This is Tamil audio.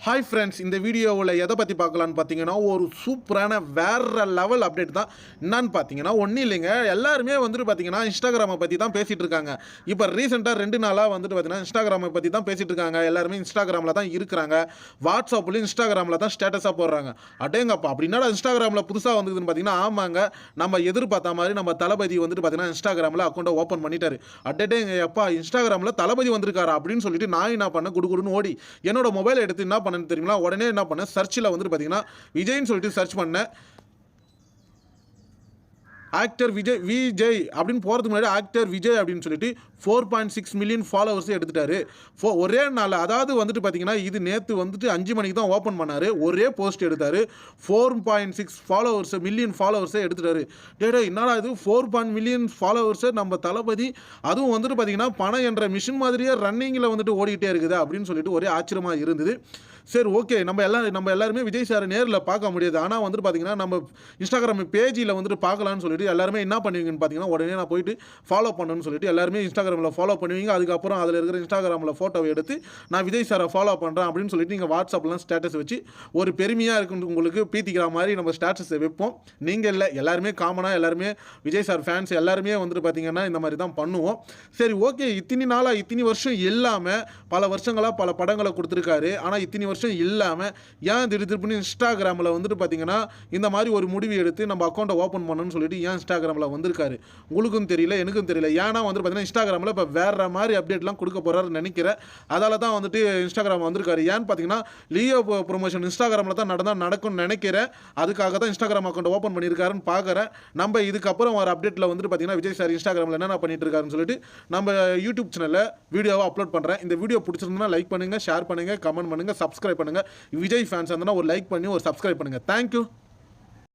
ஹாய் ஃப்ரெண்ட்ஸ், இந்த வீடியோவில் எதை பற்றி பார்க்கலான்னு பார்த்தீங்கன்னா ஒரு சூப்பரான வேறு லெவல் அப்டேட் தான். என்னான்னு பார்த்தீங்கன்னா ஒன்றும் இல்லைங்க, எல்லாருமே வந்துட்டு பார்த்தீங்கன்னா இன்ஸ்டாகிராமை பற்றி தான் பேசிகிட்டு இருக்காங்க. இப்போ ரீசெண்டாக 2 நாளாக வந்துட்டு பார்த்தீங்கன்னா இன்ஸ்டாகிராமை பற்றி தான் பேசிகிட்டு இருக்காங்க. எல்லாருமே இன்ஸ்டாகிராமில் தான் இருக்கிறாங்க. வாட்ஸ்அப்லேயும் இன்ஸ்டாகிராமில் தான் ஸ்டேட்டஸாக போடுறாங்க. அடேங்கப்பா, அப்படின்னா இன்ஸ்டாகிராமில் புதுசாக வந்ததுன்னு பார்த்தீங்கன்னா ஆமாங்க, நம்ம எதிர்பார்த்த மாதிரி நம்ம தளபதி வந்துட்டு பார்த்தீங்கன்னா இன்ஸ்டாகிராமில் அக்கௌண்ட்டை ஓப்பன் பண்ணிட்டாரு. அடேங்க எப்பா, இன்ஸ்டாகிராமில் தளபதி வந்திருக்காரா அப்படின்னு சொல்லிட்டு நான் என்ன பண்ணேன், குடுகுடுன்னு ஓடி என்னோட மொபைல் எடுத்து என்ன பண்ணேன்னு தெரியுங்களா, உடனே என்ன பண்ணேன், சர்ச்சில் வந்துட்டு பார்த்தீங்கன்னா விஜய்ன்னு சொல்லிட்டு சர்ச் பண்ணேன். ஆக்டர் விஜய் அப்படின்னு போகிறதுக்கு முன்னாடி ஆக்டர் விஜய் அப்படின்னு சொல்லிட்டு 4.6 மில்லியன் ஃபாலோவர்ஸே எடுத்துட்டாரு. ஒரே நாள், அதாவது வந்துட்டு பார்த்தீங்கன்னா இது நேற்று வந்துட்டு 5 மணிக்கு தான் ஓப்பன் பண்ணார். ஒரே போஸ்ட் எடுத்தார், 4.6 மில்லியன் ஃபாலோவர்ஸே எடுத்துட்டாரு. டேடே என்னடா இது 4 மில்லியன் ஃபாலோவர்ஸை நம்ம தளபதி, அதுவும் வந்துட்டு பார்த்தீங்கன்னா பணம் என்ற மிஷின் மாதிரியே ரன்னிங்கில் வந்துட்டு ஓடிக்கிட்டே இருக்குது அப்படின்னு சொல்லிட்டு ஒரே ஆச்சரியமாக இருந்தது. சரி, ஓகே, நம்ம எல்லாருமே விஜய் சார் நேரில் பார்க்க முடியாது. ஆனால் வந்துட்டு பார்த்தீங்கன்னா நம்ம இன்ஸ்டாகிராம் பேஜில் வந்துட்டு பார்க்கலான்னு சொல்லிட்டு எல்லாருமே என்ன பண்ணுவீங்கன்னு பார்த்தீங்கன்னா உடனே நான் போயிட்டு ஃபாலோ பண்ணணும்னு சொல்லிட்டு எல்லாருமே இன்ஸ்டாகிராமில் ஃபாலோ பண்ணுவீங்க. அதுக்கப்புறம் அதில் இருக்கிற இன்ஸ்டாகிராமில் ஃபோட்டோவை எடுத்து நான் விஜய் சாரை ஃபாலோ பண்ணுறேன் அப்படின்னு சொல்லிட்டு நீங்கள் வாட்ஸ்அப்லாம் ஸ்டேட்டஸ் வச்சு ஒரு பெருமையாக இருக்கு உங்களுக்கு பீத்திக்கிற மாதிரி நம்ம ஸ்டேட்டஸை வைப்போம். நீங்கள் இல்லை, எல்லாருமே காமனாக எல்லாருமே விஜய் சார் ஃபேன்ஸ் எல்லாருமே வந்துட்டு பார்த்தீங்கன்னா இந்த மாதிரி தான் பண்ணுவோம். சரி, ஓகே, இத்தனை வருஷம் இல்லாமல் பல வருஷங்களாக பல படங்களை கொடுத்துருக்காரு. ஆனால் இத்தனை வருஷம் இல்லாமல் ஏன் திடீர்னு இன்ஸ்டாகிராமில் வந்துட்டு பார்த்தீங்கன்னா இந்த மாதிரி ஒரு முடிவு எடுத்து நம்ம அக்கௌண்ட்டை ஓப்பன் பண்ணணும்னு சொல்லிட்டு ஏன் இன்ஸ்டாகிராமில் வந்திருக்காரு உங்களுக்கும் தெரியல, எனக்கும் தெரியல. ஏன்னா வந்துட்டு பார்த்தீங்கன்னா இன்ஸ்டாகிராமில் இப்போ வேறு மாதிரி அப்டேட்லாம் கொடுக்க போகிறாருன்னு நினைக்கிறேன். அதால் தான் வந்துட்டு இன்ஸ்டாகிராம் வந்திருக்காரு. ஏன்னு பார்த்தீங்கன்னா லியோ ப்ரொமோஷன் இன்ஸ்டாகிராமில் தான் நடக்கும்னு நினைக்கிறேன். அதுக்காக தான் இன்ஸ்டாகிராம் அக்கௌண்ட் ஓப்பன் பண்ணியிருக்காருன்னு பார்க்குறேன். நம்ம இதுக்கப்புறம் ஒரு அப்டேட்டில் வந்துட்டு பார்த்தீங்கன்னா விஜய் சார் இன்ஸ்டாகிராமில் என்னென்ன பண்ணிட்டு இருக்காருன்னு சொல்லிட்டு நம்ம யூடியூப் சேனலில் வீடியோவை அப்லோட் பண்ணுறேன். இந்த வீடியோ பிடிச்சிருந்தா லைக் பண்ணுங்கள், ஷேர் பண்ணுங்கள், கமெண்ட் பண்ணுங்கள், சப்ஸ்கிரைப் பண்ணுங்கள். விஜய் ஃபேன்ஸ் இருந்தால் ஒரு லைக் பண்ணி ஒரு சப்ஸ்கிரைப் பண்ணுங்கள். தேங்க்யூ.